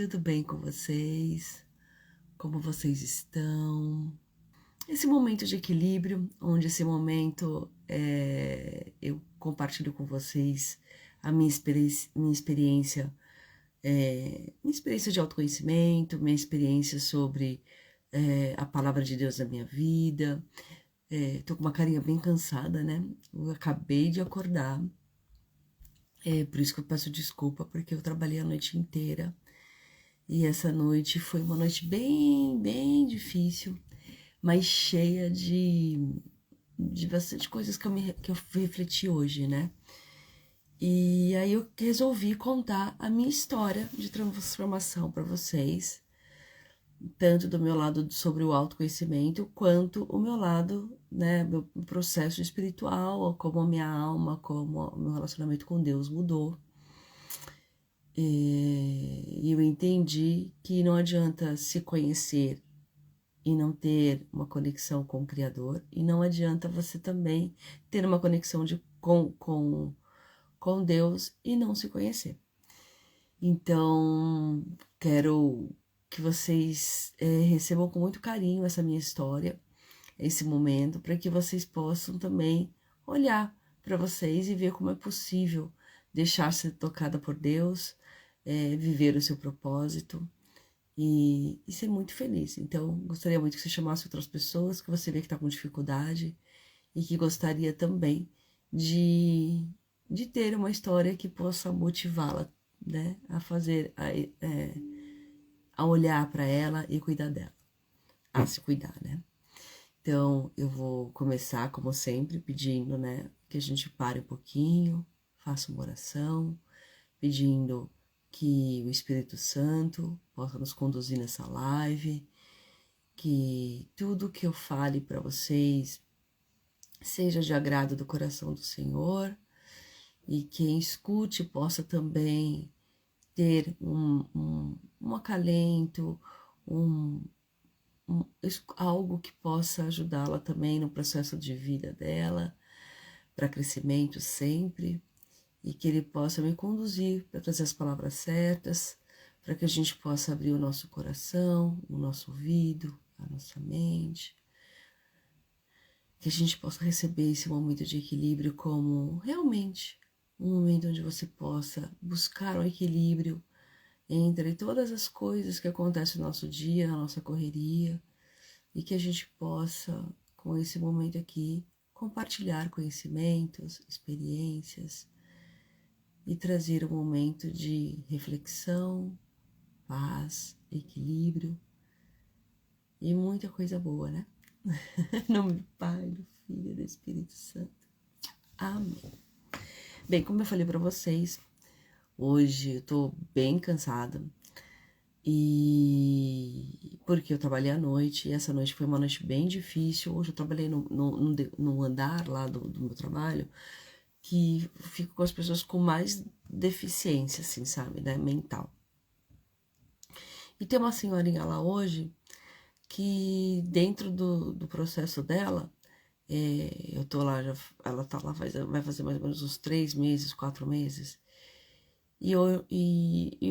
tudo bem com vocês? Como vocês estão? Esse momento de equilíbrio, onde esse momento eu compartilho com vocês a minha experiência de autoconhecimento, minha experiência sobre a palavra de Deus na minha vida. Tô com uma carinha bem cansada, né? Eu acabei de acordar, por isso que eu peço desculpa, porque eu trabalhei a noite inteira. E essa noite foi uma noite bem difícil, mas cheia de bastante coisas que eu refleti hoje, né? E aí eu resolvi contar a minha história de transformação para vocês, tanto do meu lado sobre o autoconhecimento, quanto o meu lado, né, meu processo espiritual, como a minha alma, como o meu relacionamento com Deus mudou. E eu entendi que não adianta se conhecer e não ter uma conexão com o Criador, e não adianta você também ter uma conexão com Deus e não se conhecer. Então, quero que vocês recebam com muito carinho essa minha história, esse momento, para que vocês possam também olhar para vocês e ver como é possível deixar ser tocada por Deus, viver o seu propósito e ser muito feliz. Então, gostaria muito que você chamasse outras pessoas que você vê que está com dificuldade e que gostaria também de ter uma história que possa motivá-la, né, a fazer, a olhar para ela e cuidar dela, a se cuidar, né? Então, eu vou começar, como sempre, pedindo, né, que a gente pare um pouquinho, faça uma oração, pedindo que o Espírito Santo possa nos conduzir nessa live, que tudo que eu fale para vocês seja de agrado do coração do Senhor e quem escute possa também ter um acalento, algo que possa ajudá-la também no processo de vida dela, para crescimento sempre, e que Ele possa me conduzir para trazer as palavras certas, para que a gente possa abrir o nosso coração, o nosso ouvido, a nossa mente, que a gente possa receber esse momento de equilíbrio como realmente um momento onde você possa buscar o equilíbrio entre todas as coisas que acontecem no nosso dia, na nossa correria, e que a gente possa, com esse momento aqui, compartilhar conhecimentos, experiências e trazer um momento de reflexão, paz, equilíbrio e muita coisa boa, né? Em nome do Pai, do Filho e do Espírito Santo. Amém. Bem, como eu falei para vocês, hoje eu tô bem cansada e porque eu trabalhei à noite e essa noite foi uma noite bem difícil. Hoje eu trabalhei no andar lá do meu trabalho, que fico com as pessoas com mais deficiência, assim, sabe, né, mental. E tem uma senhorinha lá hoje que dentro do processo dela, eu tô lá, ela tá lá, vai fazer mais ou menos uns 3 meses, 4 meses. E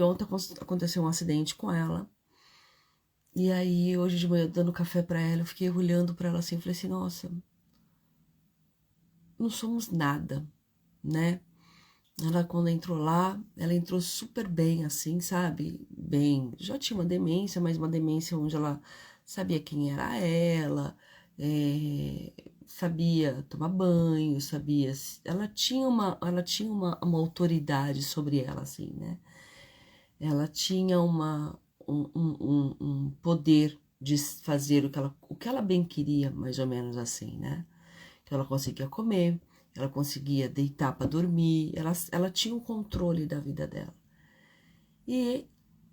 ontem aconteceu um acidente com ela. E aí, hoje de manhã, dando café pra ela, eu fiquei olhando pra ela assim, eu falei assim, nossa, não somos nada, né? Ela, quando entrou lá, ela entrou super bem, assim, sabe? Bem, já tinha uma demência, mas uma demência onde ela sabia quem era ela, sabia tomar banho, sabia... Ela tinha uma autoridade sobre ela, assim, né? Ela tinha um poder de fazer o que ela bem queria, mais ou menos assim, né? Que ela conseguia comer, ela conseguia deitar para dormir, ela tinha o controle da vida dela. E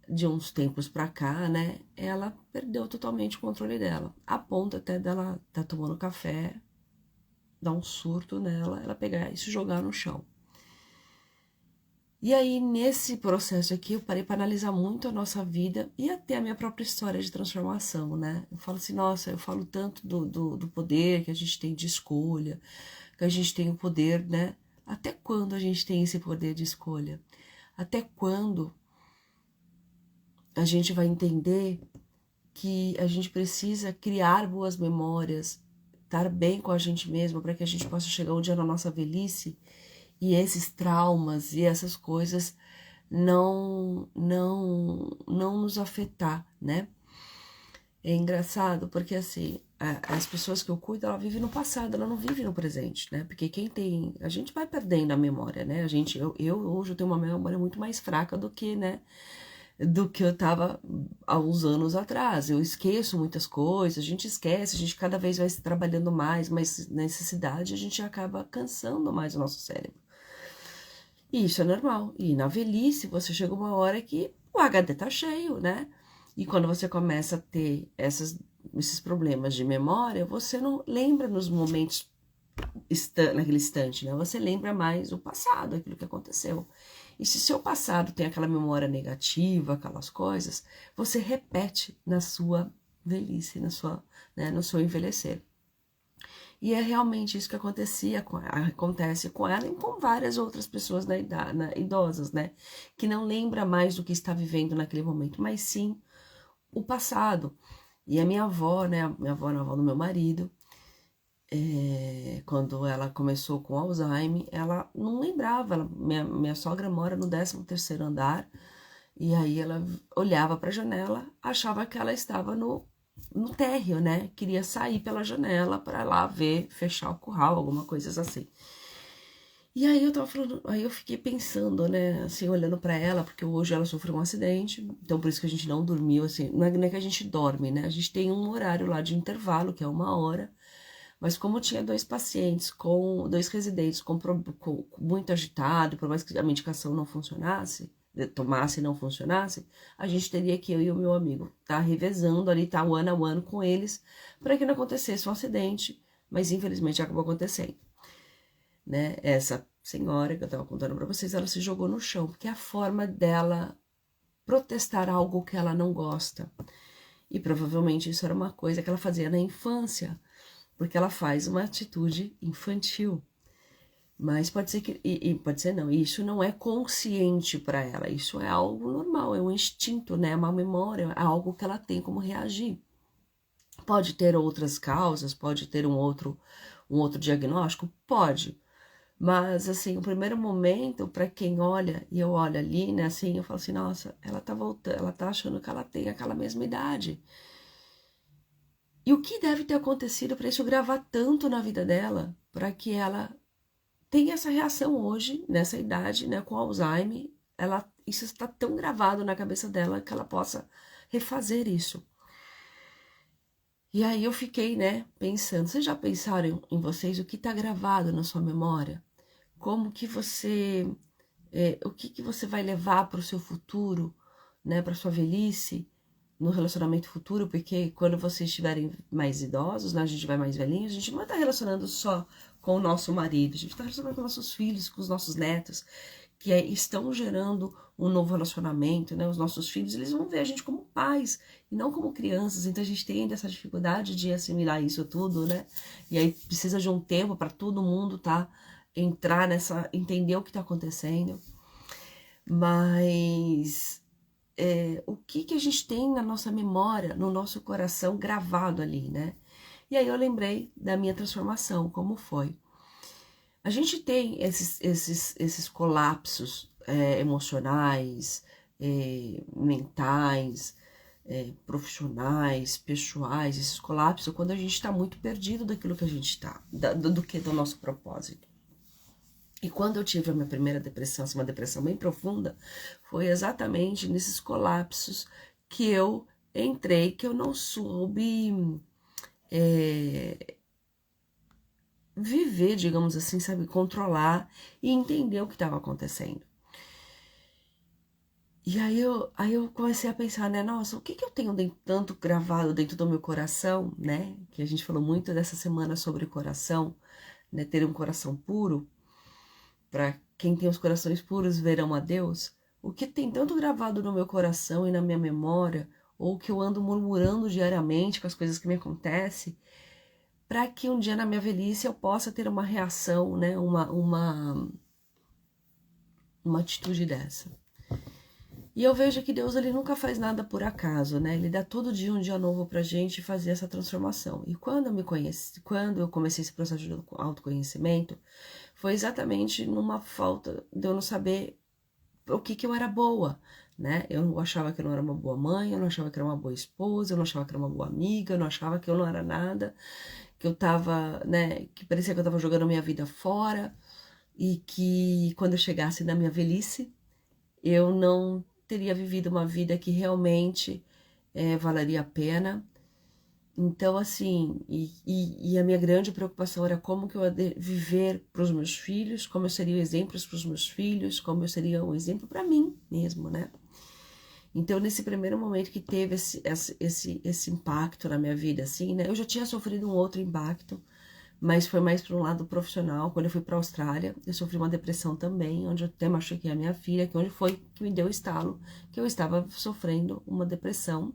de uns tempos para cá, né, ela perdeu totalmente o controle dela, a ponto até dela tá tomando café, dar um surto nela, ela pegar e se jogar no chão. E aí, nesse processo aqui, eu parei para analisar muito a nossa vida e até a minha própria história de transformação, né? Eu falo assim, nossa, eu falo tanto do poder que a gente tem de escolha, que a gente tem o poder, né? Até quando a gente tem esse poder de escolha? Até quando a gente vai entender que a gente precisa criar boas memórias, estar bem com a gente mesma para que a gente possa chegar um dia na nossa velhice e esses traumas e essas coisas não nos afetar, né? É engraçado porque, assim, as pessoas que eu cuido, ela vive no passado, ela não vive no presente, né? Porque quem tem... A gente vai perdendo a memória, né? Eu hoje eu tenho uma memória muito mais fraca do que, né? Do que eu tava há uns anos atrás. Eu esqueço muitas coisas, a gente esquece, a gente cada vez vai se trabalhando mais, mas necessidade a gente acaba cansando mais o nosso cérebro. E isso é normal. E na velhice você chega uma hora que o HD tá cheio, né? E quando você começa a ter esses problemas de memória, você não lembra nos momentos, naquele instante, né? Você lembra mais o passado, aquilo que aconteceu. E se seu passado tem aquela memória negativa, aquelas coisas, você repete na sua velhice, no seu envelhecer. E é realmente isso que acontece com ela e com várias outras pessoas idosas, né? Que não lembra mais do que está vivendo naquele momento, mas sim o passado. E a minha avó, né? A avó do meu marido, quando ela começou com Alzheimer, ela não lembrava. Minha sogra mora no 13º andar, e aí ela olhava para a janela, achava que ela estava no térreo, né? Queria sair pela janela para lá ver, fechar o curral, alguma coisa assim. E aí eu tava falando, aí eu fiquei pensando, né, assim, olhando para ela, porque hoje ela sofreu um acidente, então por isso que a gente não dormiu, assim, não é que a gente dorme, né? A gente tem um horário lá de intervalo, que é 1 hora, mas como tinha 2 pacientes, com 2 residentes com muito agitado, por mais que a medicação não funcionasse, tomasse e não funcionasse, a gente teria que, eu e o meu amigo, tá revezando ali, tá one a one com eles, para que não acontecesse um acidente, mas infelizmente acabou acontecendo, né? Essa senhora que eu tava contando para vocês, ela se jogou no chão, porque é a forma dela protestar algo que ela não gosta. E provavelmente isso era uma coisa que ela fazia na infância, porque ela faz uma atitude infantil. Mas pode ser que, pode ser não, isso não é consciente para ela, isso é algo normal, é um instinto, né? É uma memória, é algo que ela tem como reagir. Pode ter outras causas, pode ter um outro diagnóstico? Pode. Mas, assim, o primeiro momento, para quem olha, e eu olho ali, né, assim, eu falo assim, nossa, ela tá voltando, ela tá achando que ela tem aquela mesma idade. E o que deve ter acontecido para isso gravar tanto na vida dela, para que ela tenha essa reação hoje, nessa idade, né, com Alzheimer, isso está tão gravado na cabeça dela que ela possa refazer isso. E aí eu fiquei, né, pensando, vocês já pensaram em vocês o que está gravado na sua memória? Como que você, o que você vai levar para o seu futuro, né, para sua velhice, no relacionamento futuro, porque quando vocês estiverem mais idosos, né, a gente vai mais velhinho, a gente não vai estar relacionando só com o nosso marido, a gente está relacionando com nossos filhos, com os nossos netos, que estão gerando um novo relacionamento, né? Os nossos filhos, eles vão ver a gente como pais e não como crianças, então a gente tem essa dificuldade de assimilar isso tudo, né? E aí precisa de um tempo para todo mundo entrar entender o que está acontecendo. Mas o que a gente tem na nossa memória, no nosso coração gravado ali, né? E aí eu lembrei da minha transformação, como foi. A gente tem esses colapsos emocionais, mentais, profissionais, pessoais, esses colapsos quando a gente está muito perdido daquilo que a gente está, do nosso propósito. E quando eu tive a minha primeira depressão, assim, uma depressão bem profunda, foi exatamente nesses colapsos que eu entrei, que eu não soube viver, digamos assim, sabe, controlar e entender o que estava acontecendo. E aí eu comecei a pensar, né, nossa, o que eu tenho tanto gravado dentro do meu coração, né, que a gente falou muito dessa semana sobre coração, né, ter um coração puro, para quem tem os corações puros verão a Deus, o que tem tanto gravado no meu coração e na minha memória, ou que eu ando murmurando diariamente com as coisas que me acontecem, para que um dia na minha velhice eu possa ter uma reação, né, uma atitude dessa. E eu vejo que Deus, ele nunca faz nada por acaso, né? Ele dá todo dia um dia novo pra gente fazer essa transformação. E quando eu comecei esse processo de autoconhecimento, foi exatamente numa falta de eu não saber o que eu era boa, né? Eu achava que eu não era uma boa mãe, eu não achava que era uma boa esposa, eu não achava que era uma boa amiga, eu não achava que eu não era nada, que eu tava, né, que parecia que eu tava jogando minha vida fora e que quando eu chegasse na minha velhice, eu não teria vivido uma vida que realmente valeria a pena. Então, assim, e a minha grande preocupação era como que eu ia viver para os meus filhos, como eu seria exemplos para os meus filhos, como eu seria um exemplo para mim mesmo, né? Então, nesse primeiro momento que teve esse impacto na minha vida, assim, né? Eu já tinha sofrido um outro impacto, mas foi mais para um lado profissional. Quando eu fui para a Austrália, eu sofri uma depressão também, onde eu até machuquei a minha filha, que onde foi que me deu o estalo, que eu estava sofrendo uma depressão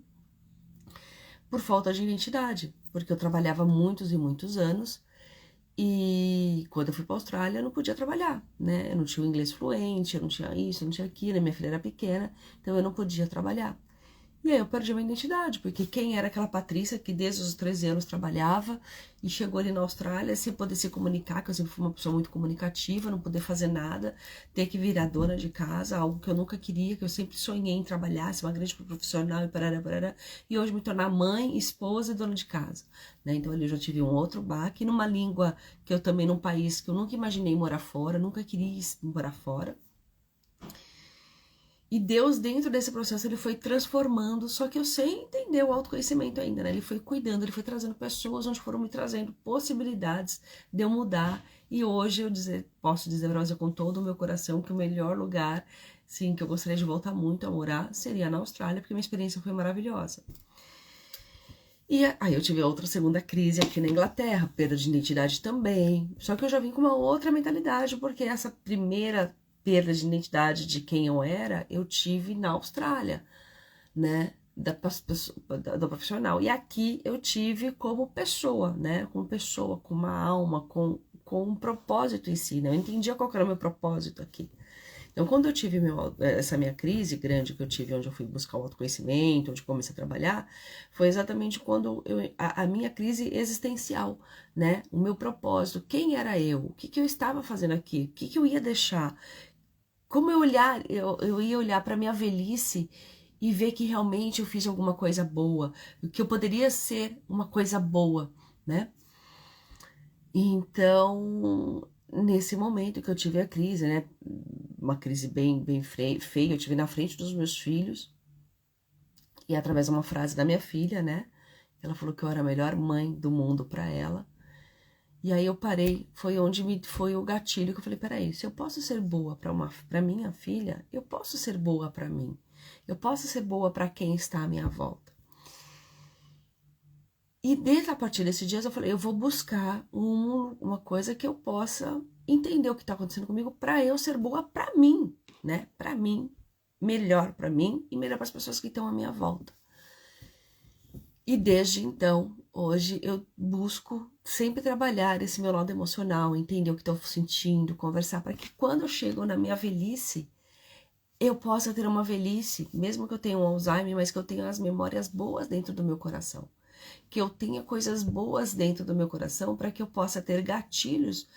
por falta de identidade, porque eu trabalhava muitos e muitos anos, e quando eu fui para a Austrália eu não podia trabalhar, né? Eu não tinha o inglês fluente, eu não tinha isso, eu não tinha aquilo, minha filha era pequena, então eu não podia trabalhar. E aí eu perdi a minha identidade, porque quem era aquela Patrícia que desde os 13 anos trabalhava e chegou ali na Austrália sem poder se comunicar, que eu sempre fui uma pessoa muito comunicativa, não poder fazer nada, ter que virar dona de casa, algo que eu nunca queria, que eu sempre sonhei em trabalhar, ser uma grande profissional e parará, e hoje me tornar mãe, esposa e dona de casa, né? Então ali eu já tive um outro baque, numa língua que eu também, num país que eu nunca imaginei morar fora, nunca queria morar fora. E Deus, dentro desse processo, ele foi transformando, só que eu sem entender o autoconhecimento ainda, né? Ele foi cuidando, ele foi trazendo pessoas onde foram me trazendo possibilidades de eu mudar. E hoje posso dizer pra você com todo o meu coração que o melhor lugar, sim, que eu gostaria de voltar muito a morar, seria na Austrália, porque minha experiência foi maravilhosa. E aí eu tive outra segunda crise aqui na Inglaterra, perda de identidade também. Só que eu já vim com uma outra mentalidade, porque essa primeira perda de identidade de quem eu era, eu tive na Austrália, né? Da profissional. E aqui eu tive como pessoa, né? Como pessoa, com uma alma, com um propósito em si, né? Eu entendia qual era o meu propósito aqui. Então, quando eu tive essa minha crise grande que eu tive, onde eu fui buscar o autoconhecimento, onde comecei a trabalhar, foi exatamente quando a minha crise existencial, né? O meu propósito, quem era eu? O que eu estava fazendo aqui? O que eu ia deixar? Como eu ia olhar para minha velhice e ver que realmente eu fiz alguma coisa boa, que eu poderia ser uma coisa boa, né? Então, nesse momento que eu tive a crise, né? Uma crise bem feia, eu tive na frente dos meus filhos, e através de uma frase da minha filha, né? Ela falou que eu era a melhor mãe do mundo para ela. E aí eu parei, foi onde foi o gatilho que eu falei, peraí, se eu posso ser boa para minha filha, eu posso ser boa para mim. Eu posso ser boa para quem está à minha volta. E desde a partir desses dias eu falei, eu vou buscar uma coisa que eu possa entender o que está acontecendo comigo para eu ser boa para mim, né? Para mim, melhor para mim e melhor para as pessoas que estão à minha volta. E desde então, hoje eu busco sempre trabalhar esse meu lado emocional, entender o que estou sentindo, conversar, para que quando eu chego na minha velhice, eu possa ter uma velhice, mesmo que eu tenha um Alzheimer, mas que eu tenha as memórias boas dentro do meu coração. Que eu tenha coisas boas dentro do meu coração para que eu possa ter gatilhos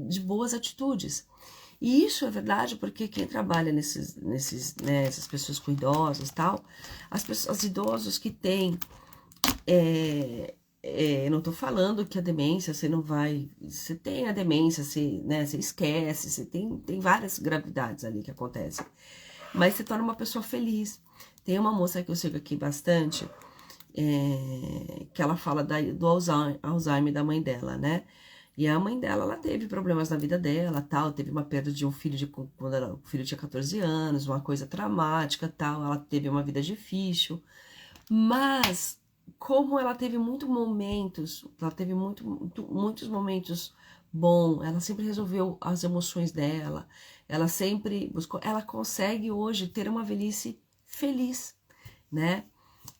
de boas atitudes. E isso é verdade porque quem trabalha essas pessoas com idosos e tal, os idosos que têm, não estou falando que a demência você não vai, você tem a demência, você esquece, você tem várias gravidades ali que acontecem, mas você torna uma pessoa feliz. Tem uma moça que eu sigo aqui bastante, que ela fala do Alzheimer da mãe dela, né? E a mãe dela, ela teve problemas na vida dela, tal, teve uma perda de um filho quando o filho tinha 14 anos, uma coisa traumática, tal, ela teve uma vida difícil, mas como ela teve muitos momentos bons, ela sempre resolveu as emoções dela, ela sempre buscou, ela consegue hoje ter uma velhice feliz, né?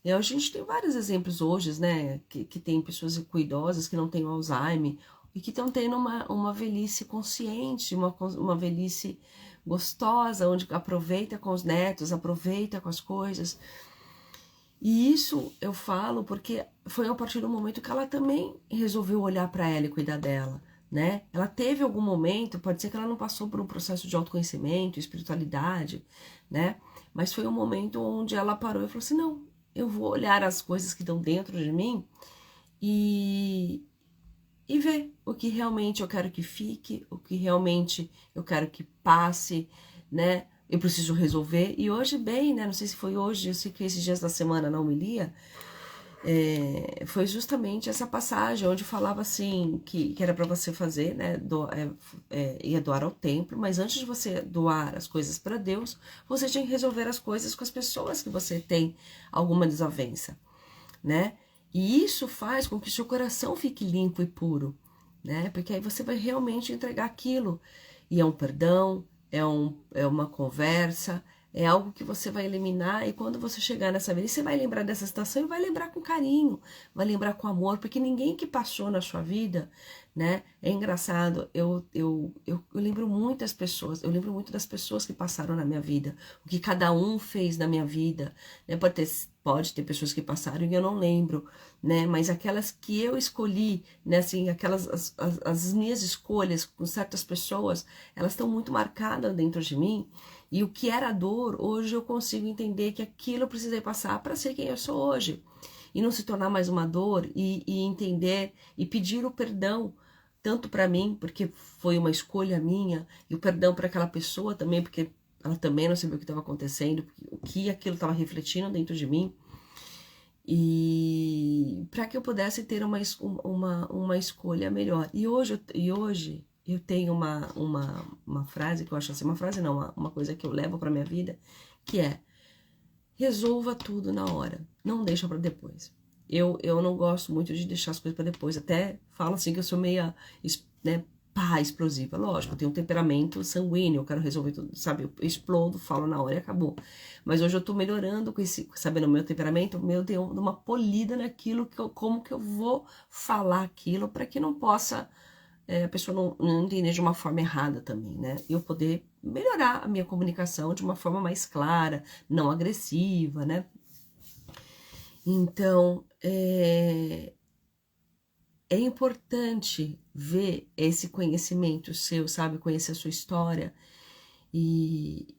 E a gente tem vários exemplos hoje, né, que tem pessoas idosas que não têm Alzheimer e que estão tendo uma velhice consciente, uma velhice gostosa, onde aproveita com os netos, aproveita com as coisas. E isso eu falo porque foi a partir do momento que ela também resolveu olhar para ela e cuidar dela, né? Ela teve algum momento, pode ser que ela não passou por um processo de autoconhecimento, espiritualidade, né? Mas foi um momento onde ela parou e falou assim, não, eu vou olhar as coisas que estão dentro de mim e ver o que realmente eu quero que fique, o que realmente eu quero que passe, né? Eu preciso resolver. E hoje bem, né? Não sei se foi hoje, eu sei que esses dias da semana na homilia, foi justamente essa passagem onde falava assim, que era para você fazer, né? Ia doar ao templo, mas antes de você doar as coisas para Deus, você tinha que resolver as coisas com as pessoas que você tem alguma desavença, né? E isso faz com que seu coração fique limpo e puro, né? Porque aí você vai realmente entregar aquilo. E é um perdão, é uma conversa, é algo que você vai eliminar. E quando você chegar nessa velhice, você vai lembrar dessa situação e vai lembrar com carinho, vai lembrar com amor, porque ninguém que passou na sua vida, né? É engraçado, eu lembro muitas pessoas, eu lembro muito das pessoas que passaram na minha vida, o que cada um fez na minha vida, né? Pode ter pessoas que passaram e eu não lembro, né? Mas aquelas que eu escolhi, né? Assim, as minhas escolhas com certas pessoas, elas estão muito marcadas dentro de mim. E o que era dor, hoje eu consigo entender que aquilo eu precisei passar para ser quem eu sou hoje. E não se tornar mais uma dor e entender e pedir o perdão, tanto para mim, porque foi uma escolha minha, e o perdão para aquela pessoa também, porque ela também não sabia o que estava acontecendo, o que aquilo estava refletindo dentro de mim, e para que eu pudesse ter uma escolha melhor. E hoje eu tenho uma frase que eu acho assim, uma frase não, uma coisa que eu levo para minha vida, que é: resolva tudo na hora, não deixa para depois. Eu não gosto muito de deixar as coisas para depois, até falo assim que eu sou meia, né, explosiva. Lógico, eu tenho um temperamento sanguíneo, eu quero resolver tudo, sabe? Eu explodo, falo na hora e acabou. Mas hoje eu tô melhorando com sabendo o meu temperamento, eu dei uma polida naquilo, como que eu vou falar aquilo para que não possa, a pessoa não entender de uma forma errada também, né? E eu poder melhorar a minha comunicação de uma forma mais clara, não agressiva, né? Então, é importante ver esse conhecimento seu, sabe? Conhecer a sua história. E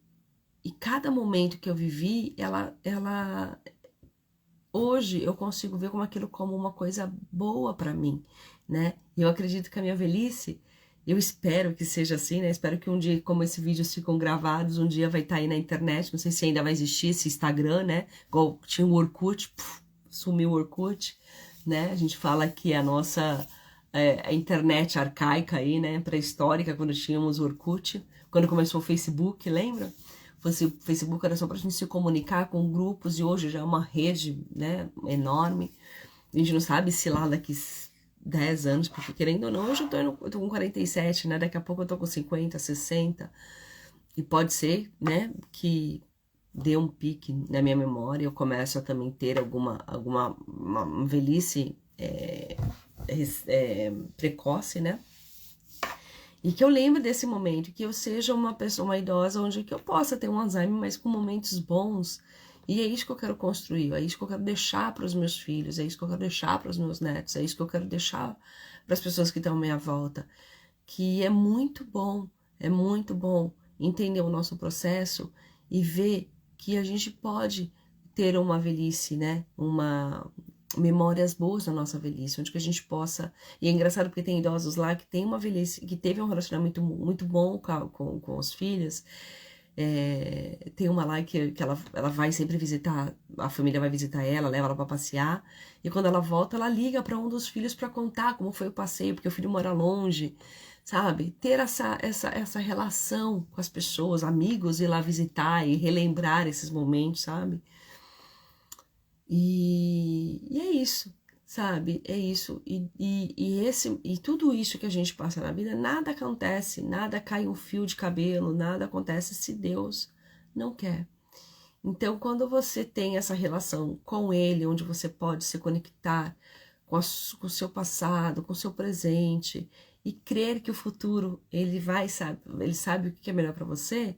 cada momento que eu vivi, hoje eu consigo ver como aquilo como uma coisa boa para mim, né? E eu acredito que a minha velhice, eu espero que seja assim, né? Espero que um dia, como esses vídeos ficam gravados, um dia vai estar aí na internet, não sei se ainda vai existir esse Instagram, né? Igual tinha o Orkut, sumiu o Orkut, né? A gente fala que a nossa a internet arcaica aí, né? Pré-histórica, quando tínhamos o Orkut, quando começou o Facebook, lembra? O Facebook era só para a gente se comunicar com grupos e hoje já é uma rede, né, enorme. A gente não sabe se lá daqui 10 anos, porque querendo ou não, hoje eu tô com 47, né? Daqui a pouco eu tô com 50, 60. E pode ser, né, que dê um pique na minha memória, eu começo a também ter uma velhice precoce, né? E que eu lembre desse momento, que eu seja uma pessoa, uma idosa, onde que eu possa ter um Alzheimer, mas com momentos bons. E é isso que eu quero construir, é isso que eu quero deixar para os meus filhos, é isso que eu quero deixar para os meus netos, é isso que eu quero deixar para as pessoas que estão à minha volta. Que é muito bom entender o nosso processo e ver que a gente pode ter uma velhice, né? Memórias boas da nossa velhice, onde que a gente possa... E é engraçado porque tem idosos lá que tem uma velhice, que teve um relacionamento muito bom com os filhos. Tem uma lá que ela vai sempre visitar, a família vai visitar ela, leva ela para passear, e quando ela volta, ela liga para um dos filhos para contar como foi o passeio, porque o filho mora longe, sabe? Ter essa relação com as pessoas, amigos, ir lá visitar e relembrar esses momentos, sabe? E é isso, sabe? É isso. E tudo isso que a gente passa na vida, nada acontece, nada cai um fio de cabelo, nada acontece se Deus não quer. Então, quando você tem essa relação com Ele, onde você pode se conectar com o seu passado, com o seu presente, e crer que o futuro ele sabe o que é melhor para você,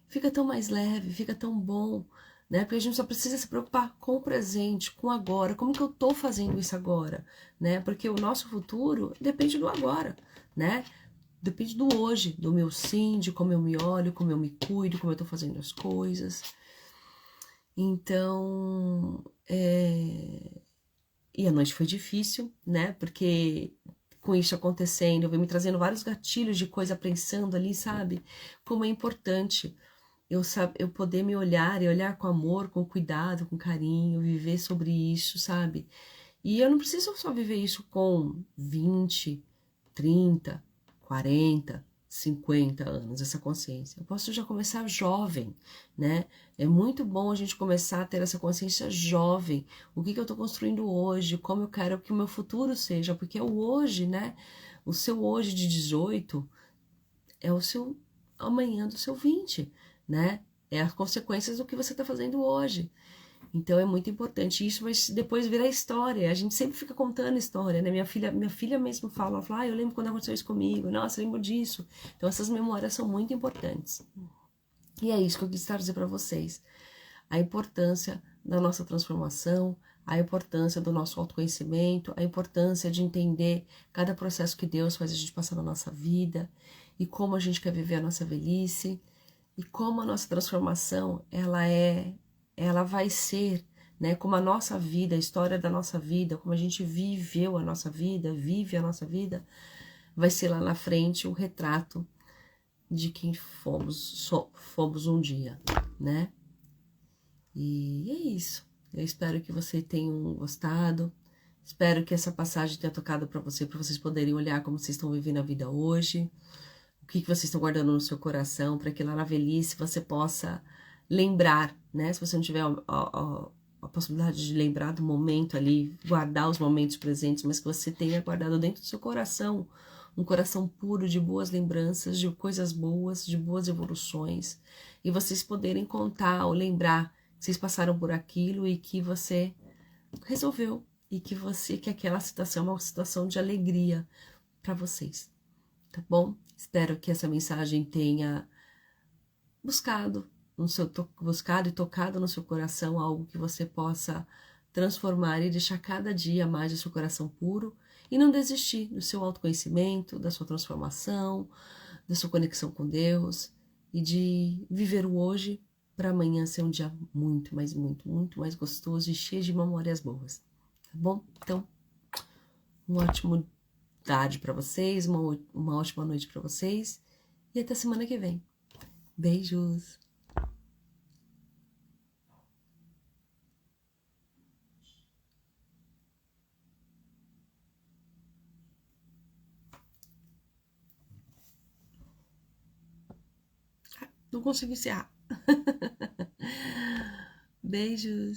fica tão mais leve, fica tão bom, né? Porque a gente só precisa se preocupar com o presente, com o agora, como que eu tô fazendo isso agora, né? Porque o nosso futuro depende do agora, né? Depende do hoje, do meu sim, de como eu me olho, como eu me cuido, como eu tô fazendo as coisas. Então, e a noite foi difícil, né? Porque com isso acontecendo, eu venho me trazendo vários gatilhos de coisa pensando ali, sabe? Como é importante eu poder me olhar e olhar com amor, com cuidado, com carinho, viver sobre isso, sabe? E eu não preciso só viver isso com 20, 30, 40, 50 anos, essa consciência. Eu posso já começar jovem, né? É muito bom a gente começar a ter essa consciência jovem. O que eu estou construindo hoje, como eu quero que o meu futuro seja, porque é o hoje, né? O seu hoje de 18 é o seu amanhã do seu 20, né? É as consequências do que você está fazendo hoje. Então é muito importante. Isso vai depois virar história. A gente sempre fica contando história, né? Minha filha mesmo fala, eu lembro quando aconteceu isso comigo. Nossa, eu lembro disso. Então essas memórias são muito importantes. E é isso que eu quis trazer para vocês. A importância da nossa transformação, a importância do nosso autoconhecimento, a importância de entender cada processo que Deus faz a gente passar na nossa vida e como a gente quer viver a nossa velhice e como a nossa transformação, ela vai ser, né, como a nossa vida, a história da nossa vida, como a gente viveu a nossa vida, vive a nossa vida, vai ser lá na frente o retrato de quem fomos um dia, né? E é isso. Eu espero que vocês tenham gostado. Espero que essa passagem tenha tocado para vocês poderem olhar como vocês estão vivendo a vida hoje. O que vocês estão guardando no seu coração, para que lá na velhice você possa lembrar, né? Se você não tiver a possibilidade de lembrar do momento ali, guardar os momentos presentes, mas que você tenha guardado dentro do seu coração, um coração puro de boas lembranças, de coisas boas, de boas evoluções, e vocês poderem contar ou lembrar que vocês passaram por aquilo e que você resolveu, e que aquela situação é uma situação de alegria para vocês. Tá bom? Espero que essa mensagem tenha buscado e tocado no seu coração algo que você possa transformar e deixar cada dia mais o seu coração puro e não desistir do seu autoconhecimento, da sua transformação, da sua conexão com Deus e de viver o hoje para amanhã ser um dia muito, mas muito, muito mais gostoso e cheio de memórias boas. Tá bom? Então, um ótimo tarde para vocês, uma ótima noite para vocês e até semana que vem. Beijos! Não consigo encerrar. Beijos!